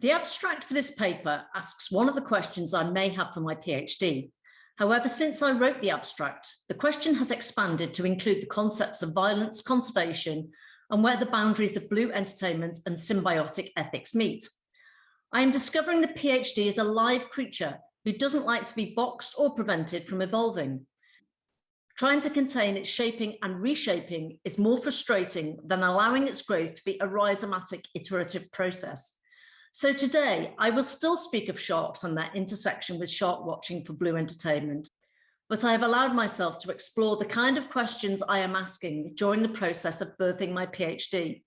The abstract for this paper asks one of the questions I may have for my PhD. However, since I wrote the abstract, the question has expanded to include the concepts of violence, conservation, and where the boundaries of blue entertainment and symbiotic ethics meet. I am discovering the PhD is a live creature who doesn't like to be boxed or prevented from evolving. Trying to contain its shaping and reshaping is more frustrating than allowing its growth to be a rhizomatic iterative process. So today, I will still speak of sharks and their intersection with shark watching for blue entertainment, but I have allowed myself to explore the kind of questions I am asking during the process of birthing my PhD.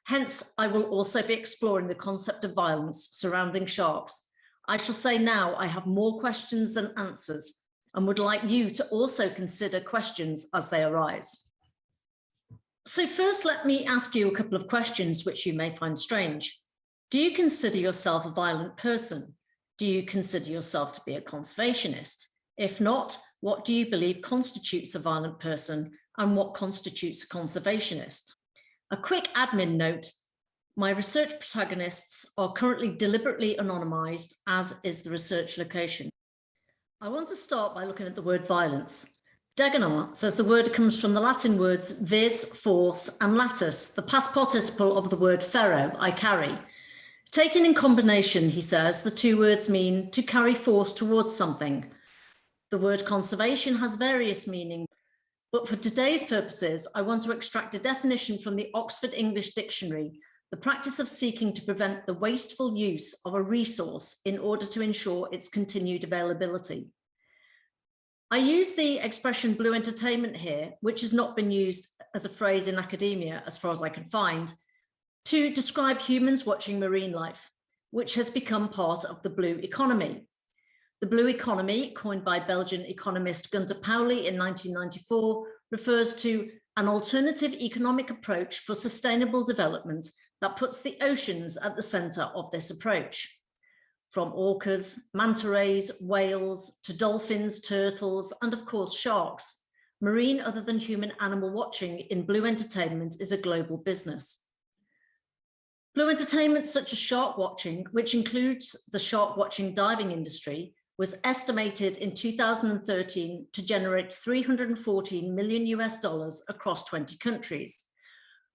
Hence, I will also be exploring the concept of violence surrounding sharks. I shall say now I have more questions than answers and would like you to also consider questions as they arise. So first, let me ask you a couple of questions which you may find strange. Do you consider yourself a violent person? Do you consider yourself to be a conservationist? If not, what do you believe constitutes a violent person and what constitutes a conservationist? A quick admin note, my research protagonists are currently deliberately anonymized, as is the research location. I want to start by looking at the word violence. Degener says the word comes from the Latin words vis, force, and latus, the past participle of the word ferro, I carry. Taken in combination, he says, the two words mean to carry force towards something. The word conservation has various meanings, but for today's purposes, I want to extract a definition from the Oxford English Dictionary, the practice of seeking to prevent the wasteful use of a resource in order to ensure its continued availability. I use the expression blue entertainment here, which has not been used as a phrase in academia, as far as I can find, to describe humans watching marine life, which has become part of the blue economy. The blue economy, coined by Belgian economist Gunter Pauli in 1994, refers to an alternative economic approach for sustainable development that puts the oceans at the center of this approach. From orcas, manta rays, whales, to dolphins, turtles, and of course sharks, marine other than human animal watching in blue entertainment is a global business. Blue entertainment such as shark watching, which includes the shark watching diving industry, was estimated in 2013 to generate $314 million across 20 countries,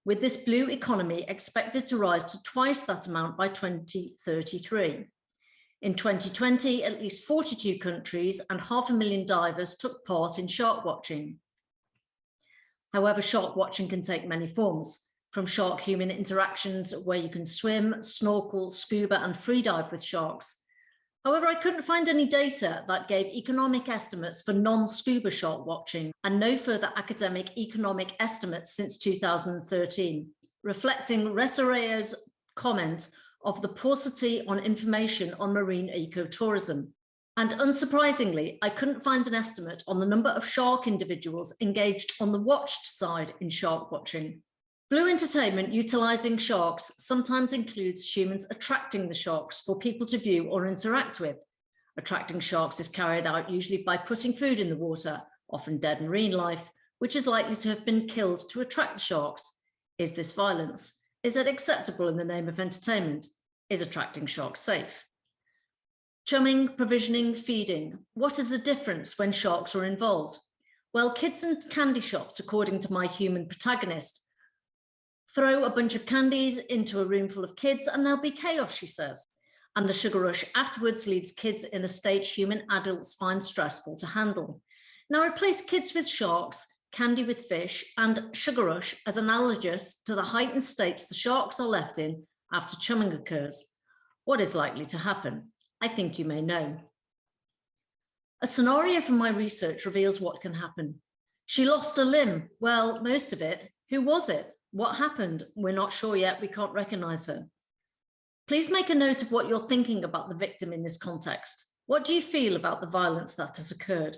with this blue economy expected to rise to twice that amount by 2033. In 2020, at least 42 countries and 500,000 divers took part in shark watching. However, shark watching can take many forms, from shark-human interactions where you can swim, snorkel, scuba, and freedive with sharks. However, I couldn't find any data that gave economic estimates for non-scuba shark watching and no further academic economic estimates since 2013, reflecting Resoreo's comment of the paucity on information on marine ecotourism. And unsurprisingly, I couldn't find an estimate on the number of shark individuals engaged on the watched side in shark watching. Blue entertainment utilizing sharks sometimes includes humans attracting the sharks for people to view or interact with. Attracting sharks is carried out usually by putting food in the water, often dead marine life, which is likely to have been killed to attract the sharks. Is this violence? Is it acceptable in the name of entertainment? Is attracting sharks safe? Chumming, provisioning, feeding. What is the difference when sharks are involved? Well, kids and candy shops, according to my human protagonist, throw a bunch of candies into a room full of kids and there'll be chaos, she says. And the sugar rush afterwards leaves kids in a state human adults find stressful to handle. Now replace kids with sharks, candy with fish, and sugar rush as analogous to the heightened states the sharks are left in after chumming occurs. What is likely to happen? I think you may know. A scenario from my research reveals what can happen. She lost a limb. Well, most of it. Who was it? What happened? We're not sure yet. We can't recognize her. Please make a note of what you're thinking about the victim in this context. What do you feel about the violence that has occurred?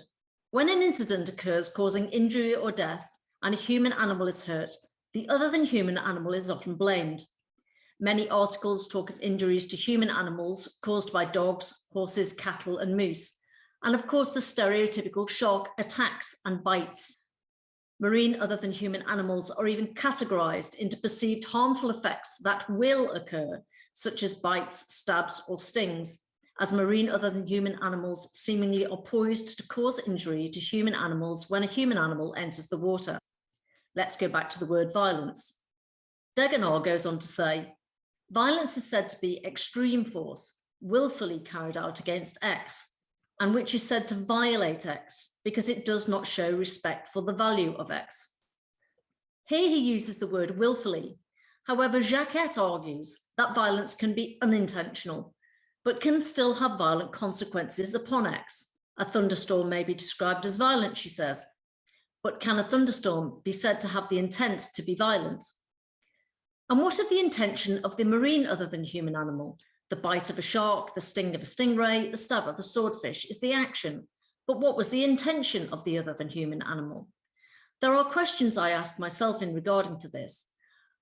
When an incident occurs causing injury or death and a human animal is hurt, the other than human animal is often blamed. Many articles talk of injuries to human animals caused by dogs, horses, cattle, and moose. And of course, the stereotypical shark attacks and bites. Marine other than human animals are even categorized into perceived harmful effects that will occur, such as bites, stabs, or stings, as marine other than human animals seemingly are poised to cause injury to human animals when a human animal enters the water. Let's go back to the word violence. Dearden goes on to say, violence is said to be extreme force, willfully carried out against X, and which is said to violate X because it does not show respect for the value of X. Here he uses the word willfully. However, Jacquet argues that violence can be unintentional, but can still have violent consequences upon X. A thunderstorm may be described as violent, she says, but can a thunderstorm be said to have the intent to be violent? And what of the intention of the marine other than human animal? The bite of a shark, the sting of a stingray, the stab of a swordfish is the action, but what was the intention of the other than human animal? There are questions I ask myself in regarding to this.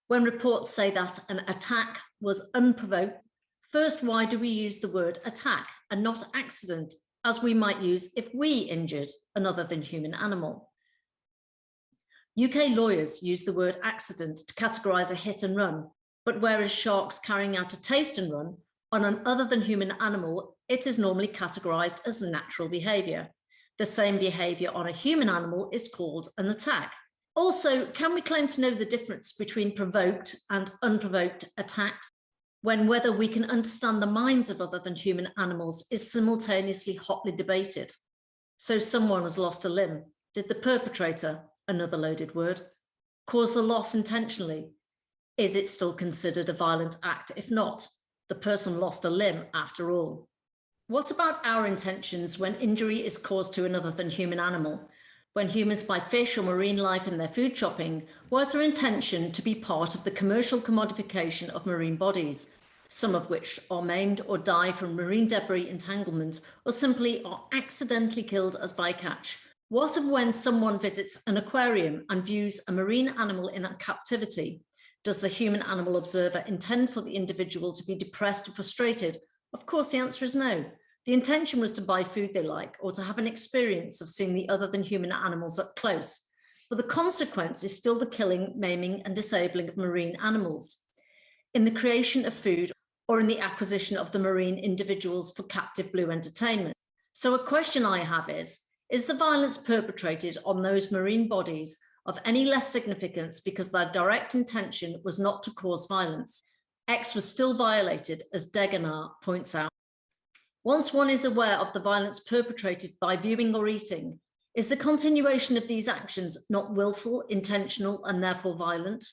When reports say that an attack was unprovoked, first, why do we use the word attack and not accident, as we might use if we injured an other than human animal? UK lawyers use the word accident to categorise a hit and run, but whereas sharks carrying out a taste and run on an other than human animal, it is normally categorised as natural behaviour. The same behaviour on a human animal is called an attack. Also, can we claim to know the difference between provoked and unprovoked attacks, when whether we can understand the minds of other than human animals is simultaneously hotly debated? So someone has lost a limb. Did the perpetrator, another loaded word, cause the loss intentionally? Is it still considered a violent act? If not, the person lost a limb after all. What about our intentions when injury is caused to another than human animal? When humans buy fish or marine life in their food shopping, was their intention to be part of the commercial commodification of marine bodies, some of which are maimed or die from marine debris entanglement, or simply are accidentally killed as bycatch? What of when someone visits an aquarium and views a marine animal in captivity? Does the human animal observer intend for the individual to be depressed or frustrated? Of course, the answer is no. The intention was to buy food they like or to have an experience of seeing the other than human animals up close. But the consequence is still the killing, maiming, and disabling of marine animals in the creation of food or in the acquisition of the marine individuals for captive blue entertainment. So a question I have is the violence perpetrated on those marine bodies of any less significance because their direct intention was not to cause violence? X was still violated, as Dearden points out. Once one is aware of the violence perpetrated by viewing or eating, is the continuation of these actions not willful, intentional, and therefore violent?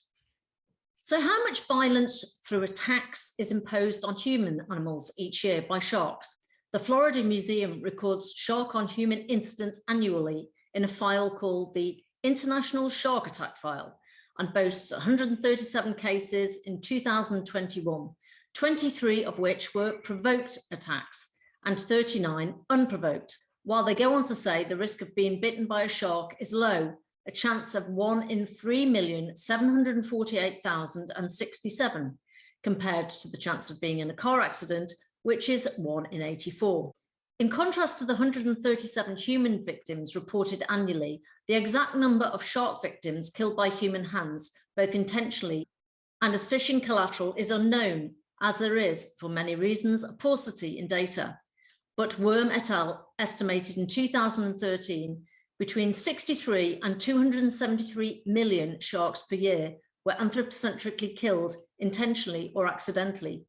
So how much violence through attacks is imposed on human animals each year by sharks? The Florida Museum records shark on human incidents annually in a file called the International Shark Attack File, and boasts 137 cases in 2021, 23 of which were provoked attacks and 39 unprovoked. While they go on to say the risk of being bitten by a shark is low, a chance of 1 in 3,748,067, compared to the chance of being in a car accident, which is 1 in 84. In contrast to the 137 human victims reported annually, the exact number of shark victims killed by human hands, both intentionally and as fishing collateral, is unknown, as there is, for many reasons, a paucity in data. But Worm et al. Estimated in 2013 between 63 and 273 million sharks per year were anthropocentrically killed intentionally or accidentally.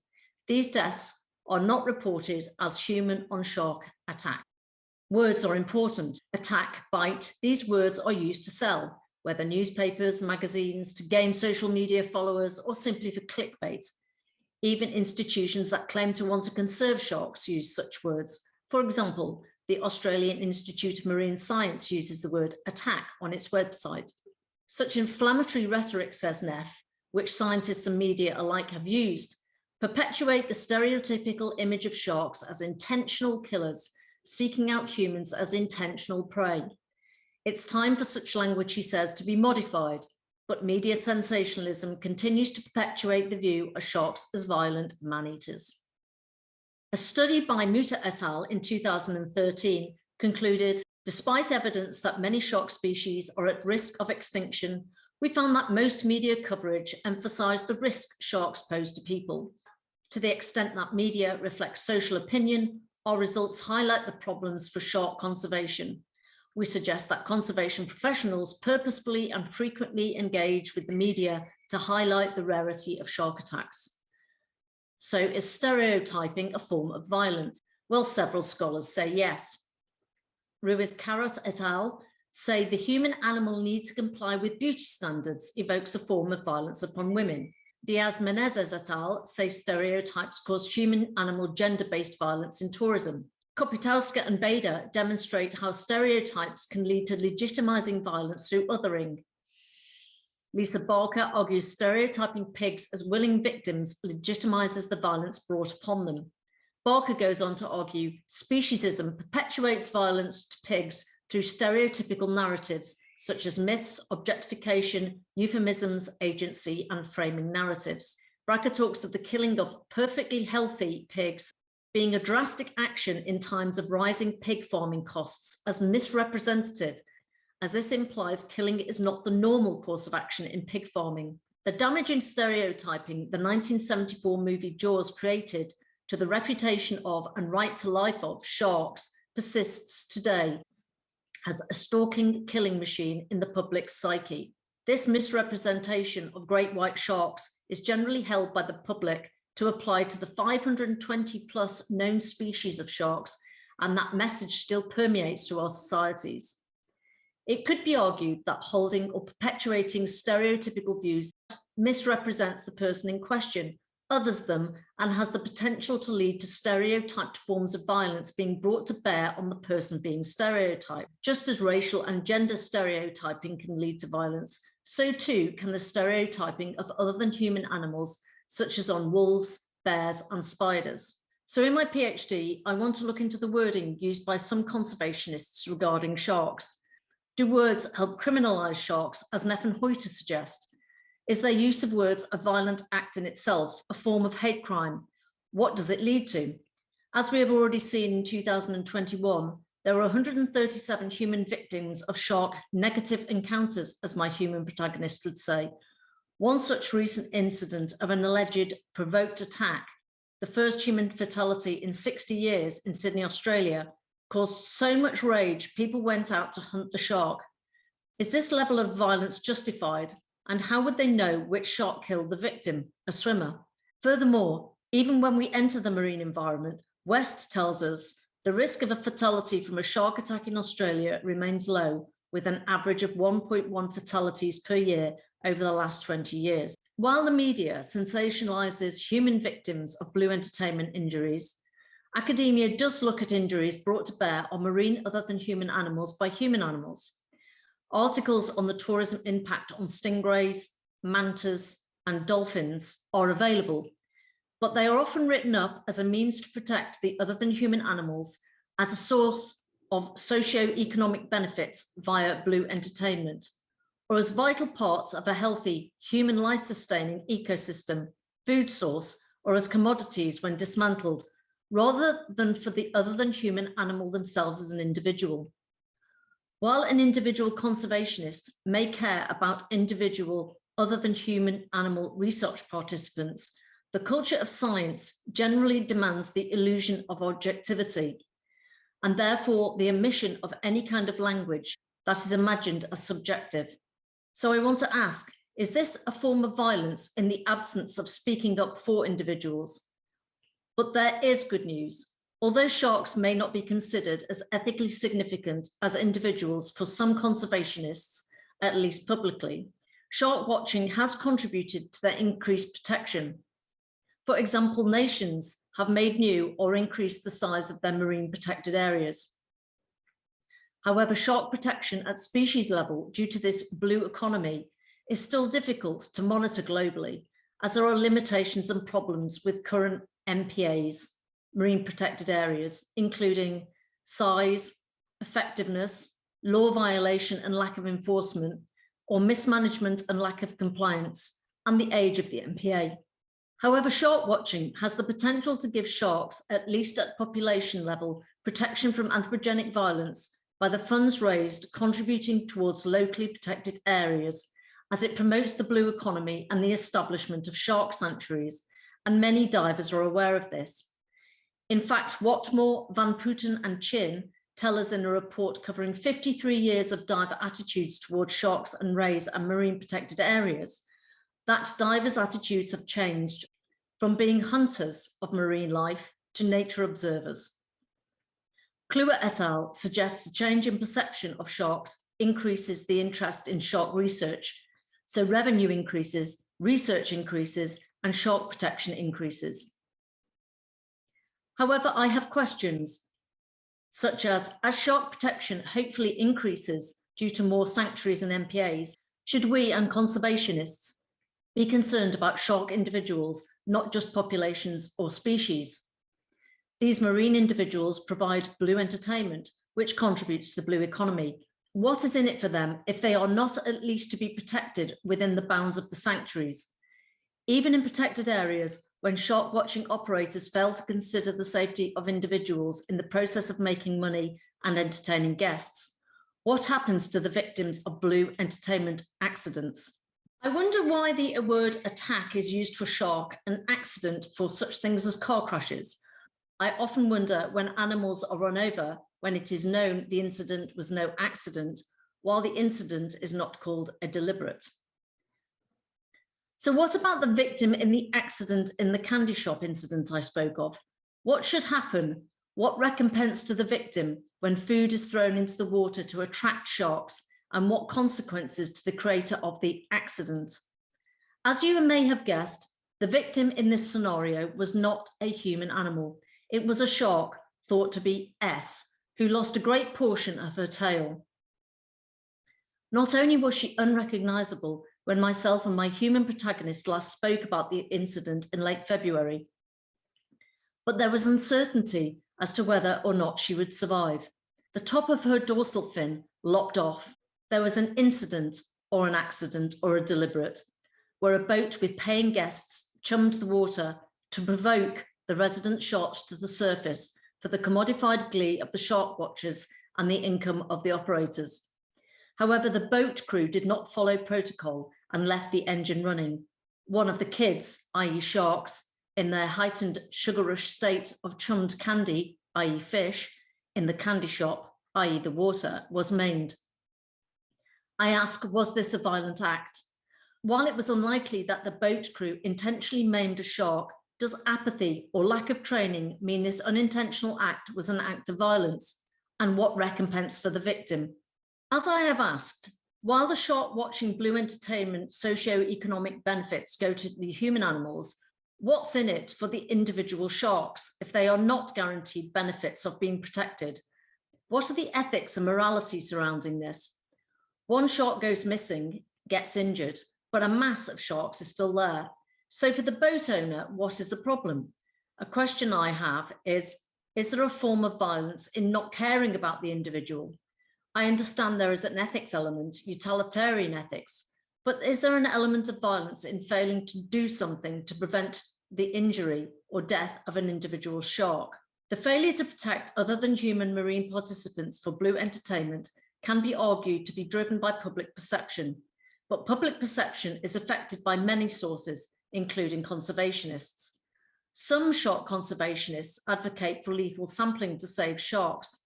These deaths are not reported as human on shark attack. Words are important. Attack, bite, these words are used to sell, whether newspapers, magazines, to gain social media followers, or simply for clickbait. Even institutions that claim to want to conserve sharks use such words. For example, the Australian Institute of Marine Science uses the word attack on its website. Such inflammatory rhetoric, says Neff, which scientists and media alike have used, perpetuate the stereotypical image of sharks as intentional killers, seeking out humans as intentional prey. It's time for such language, he says, to be modified, but media sensationalism continues to perpetuate the view of sharks as violent man-eaters. A study by Muta et al. In 2013 concluded, despite evidence that many shark species are at risk of extinction, we found that most media coverage emphasized the risk sharks pose to people. To the extent that media reflects social opinion, our results highlight the problems for shark conservation. We suggest that conservation professionals purposefully and frequently engage with the media to highlight the rarity of shark attacks. So is stereotyping a form of violence? Well, several scholars say yes. Ruiz-Carrot et al. Say the human animal need to comply with beauty standards evokes a form of violence upon women. Diaz-Menezes et al. Say stereotypes cause human-animal gender-based violence in tourism. Kopytowska and Bader demonstrate how stereotypes can lead to legitimizing violence through othering. Lisa Barker argues stereotyping pigs as willing victims legitimizes the violence brought upon them. Barker goes on to argue speciesism perpetuates violence to pigs through stereotypical narratives such as myths, objectification, euphemisms, agency, and framing narratives. Barker talks of the killing of perfectly healthy pigs being a drastic action in times of rising pig farming costs as misrepresentative, as this implies killing is not the normal course of action in pig farming. The damaging stereotyping the 1974 movie Jaws created to the reputation of and right to life of sharks persists today as a stalking killing machine in the public's psyche. This misrepresentation of great white sharks is generally held by the public to apply to the 520 plus known species of sharks, and that message still permeates through our societies. It could be argued that holding or perpetuating stereotypical views misrepresents the person in question, others them, and has the potential to lead to stereotyped forms of violence being brought to bear on the person being stereotyped. Just as racial and gender stereotyping can lead to violence, so too can the stereotyping of other than human animals, such as on wolves, bears, and spiders. So in my PhD, I want to look into the wording used by some conservationists regarding sharks. Do words help criminalize sharks, as Neff and Hoyter suggest? Is their use of words a violent act in itself, a form of hate crime? What does it lead to? As we have already seen in 2021, there were 137 human victims of shark negative encounters, as my human protagonist would say. One such recent incident of an alleged provoked attack, the first human fatality in 60 years in Sydney, Australia, caused so much rage, people went out to hunt the shark. Is this level of violence justified? And how would they know which shark killed the victim, a swimmer? Furthermore, even when we enter the marine environment, West tells us the risk of a fatality from a shark attack in Australia remains low, with an average of 1.1 fatalities per year over the last 20 years. While the media sensationalizes human victims of blue entertainment injuries, academia does look at injuries brought to bear on marine other than human animals by human animals. Articles on the tourism impact on stingrays, mantas, and dolphins are available, but they are often written up as a means to protect the other than human animals as a source of socio-economic benefits via blue entertainment, or as vital parts of a healthy human life-sustaining ecosystem, food source, or as commodities when dismantled, rather than for the other than human animal themselves as an individual. While an individual conservationist may care about individual other than human animal research participants, the culture of science generally demands the illusion of objectivity, and therefore the omission of any kind of language that is imagined as subjective. So I want to ask, is this a form of violence in the absence of speaking up for individuals? But there is good news. Although sharks may not be considered as ethically significant as individuals for some conservationists, at least publicly, shark watching has contributed to their increased protection. For example, nations have made new or increased the size of their marine protected areas. However, shark protection at species level due to this blue economy is still difficult to monitor globally, as there are limitations and problems with current MPAs, marine protected areas, including size, effectiveness, law violation and lack of enforcement, or mismanagement and lack of compliance, and the age of the MPA. However, shark watching has the potential to give sharks, at least at population level, protection from anthropogenic violence by the funds raised contributing towards locally protected areas, as it promotes the blue economy and the establishment of shark sanctuaries, and many divers are aware of this. In fact, Watmore, Van Putten and Chin tell us in a report covering 53 years of diver attitudes towards sharks and rays and marine protected areas, that divers' attitudes have changed from being hunters of marine life to nature observers. Kluwer et al. Suggests a change in perception of sharks increases the interest in shark research, so revenue increases, research increases, and shark protection increases. However, I have questions, such as shark protection hopefully increases due to more sanctuaries and MPAs, should we and conservationists be concerned about shark individuals, not just populations or species? These marine individuals provide blue entertainment, which contributes to the blue economy. What is in it for them if they are not at least to be protected within the bounds of the sanctuaries? Even in protected areas, when shark watching operators fail to consider the safety of individuals in the process of making money and entertaining guests, what happens to the victims of blue entertainment accidents? I wonder why the word attack is used for shark and accident for such things as car crashes. I often wonder when animals are run over, when it is known the incident was no accident, while the incident is not called a deliberate. So what about the victim in the accident in the candy shop incident I spoke of? What should happen? What recompense to the victim when food is thrown into the water to attract sharks, and what consequences to the creator of the accident? As you may have guessed, the victim in this scenario was not a human animal. It was a shark, thought to be S, who lost a great portion of her tail. Not only was she unrecognizable when myself and my human protagonist last spoke about the incident in late February, but there was uncertainty as to whether or not she would survive. The top of her dorsal fin lopped off. There was an incident or an accident or a deliberate, where a boat with paying guests chummed the water to provoke the resident sharks to the surface for the commodified glee of the shark watchers and the income of the operators. However, the boat crew did not follow protocol and left the engine running. One of the kids, i.e. sharks, in their heightened sugar rush state of chummed candy, i.e. fish, in the candy shop, i.e. the water, was maimed. I ask, was this a violent act? While it was unlikely that the boat crew intentionally maimed a shark, does apathy or lack of training mean this unintentional act was an act of violence? And what recompense for the victim? As I have asked, while the shark watching blue entertainment socio-economic benefits go to the human animals, what's in it for the individual sharks if they are not guaranteed benefits of being protected? What are the ethics and morality surrounding this? One shark goes missing, gets injured, but a mass of sharks is still there. So for the boat owner, what is the problem? A question I have is there a form of violence in not caring about the individual? I understand there is an ethics element, utilitarian ethics, but is there an element of violence in failing to do something to prevent the injury or death of an individual shark? The failure to protect other than human marine participants for blue entertainment can be argued to be driven by public perception, but public perception is affected by many sources, including conservationists. Some shark conservationists advocate for lethal sampling to save sharks,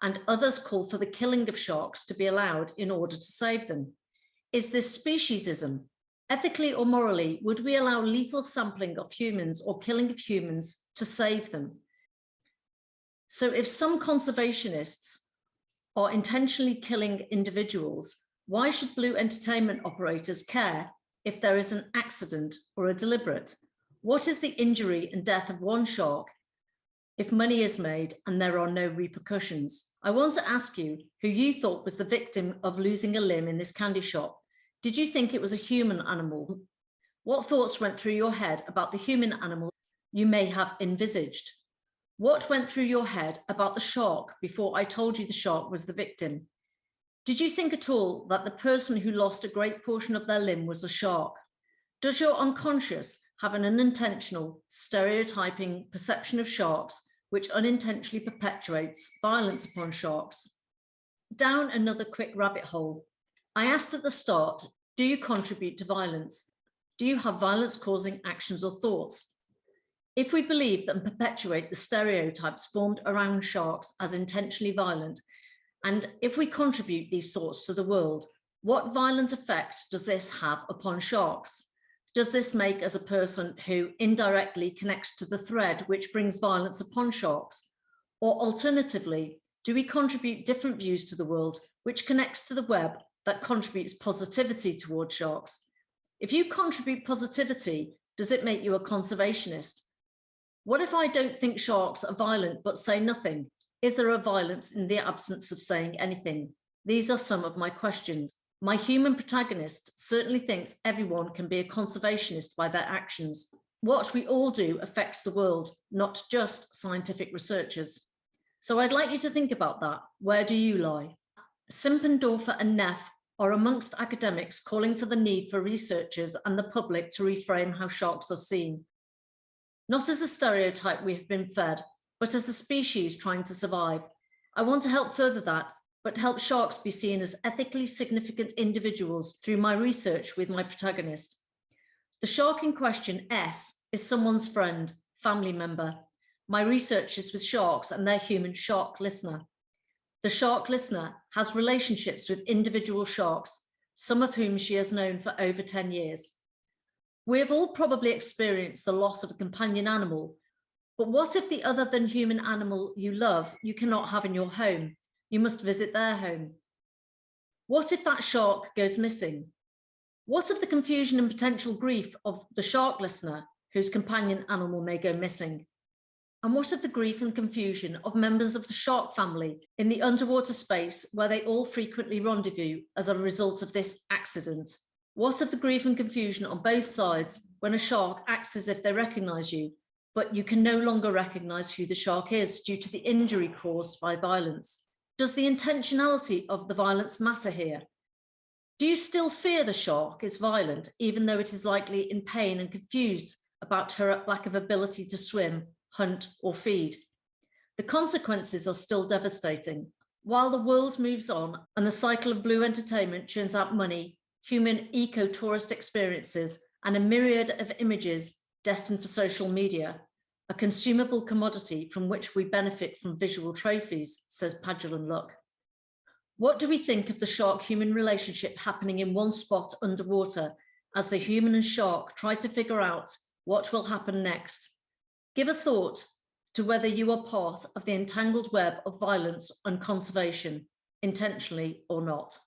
and others call for the killing of sharks to be allowed in order to save them. Is this speciesism? Ethically or morally, would we allow lethal sampling of humans or killing of humans to save them? So if some conservationists are intentionally killing individuals, why should blue entertainment operators care if there is an accident or a deliberate? What is the injury and death of one shark if money is made and there are no repercussions? I want to ask you who you thought was the victim of losing a limb in this candy shop. Did you think it was a human animal? What thoughts went through your head about the human animal you may have envisaged? What went through your head about the shark before I told you the shark was the victim? Did you think at all that the person who lost a great portion of their limb was a shark? Does your unconscious have an unintentional, stereotyping perception of sharks which unintentionally perpetuates violence upon sharks? Down another quick rabbit hole. I asked at the start, do you contribute to violence? Do you have violence-causing actions or thoughts? If we believe and perpetuate the stereotypes formed around sharks as intentionally violent, and if we contribute these thoughts to the world, what violent effect does this have upon sharks? Does this make us a person who indirectly connects to the thread which brings violence upon sharks? Or alternatively, do we contribute different views to the world which connects to the web that contributes positivity towards sharks? If you contribute positivity, does it make you a conservationist? What if I don't think sharks are violent but say nothing? Is there a violence in the absence of saying anything? These are some of my questions. My human protagonist certainly thinks everyone can be a conservationist by their actions. What we all do affects the world, not just scientific researchers. So I'd like you to think about that. Where do you lie? Simpendorfer and Neff are amongst academics calling for the need for researchers and the public to reframe how sharks are seen. Not as a stereotype we have been fed, but as a species trying to survive. I want to help further that, but help sharks be seen as ethically significant individuals through my research with my protagonist. The shark in question, S, is someone's friend, family member. My research is with sharks and their human shark listener. The shark listener has relationships with individual sharks, some of whom she has known for over 10 years. We have all probably experienced the loss of a companion animal, but what if the other than human animal you love, you cannot have in your home? You must visit their home. What if that shark goes missing? What of the confusion and potential grief of the shark listener whose companion animal may go missing? And what of the grief and confusion of members of the shark family in the underwater space where they all frequently rendezvous as a result of this accident? What of the grief and confusion on both sides when a shark acts as if they recognize you, but you can no longer recognize who the shark is due to the injury caused by violence? Does the intentionality of the violence matter here? Do you still fear the shark is violent, even though it is likely in pain and confused about her lack of ability to swim, hunt, or feed? The consequences are still devastating. While the world moves on and the cycle of blue entertainment churns out money, human eco-tourist experiences, and a myriad of images destined for social media, a consumable commodity from which we benefit from visual trophies, says Padulan Luck. What do we think of the shark-human relationship happening in one spot underwater as the human and shark try to figure out what will happen next? Give a thought to whether you are part of the entangled web of violence and conservation, intentionally or not.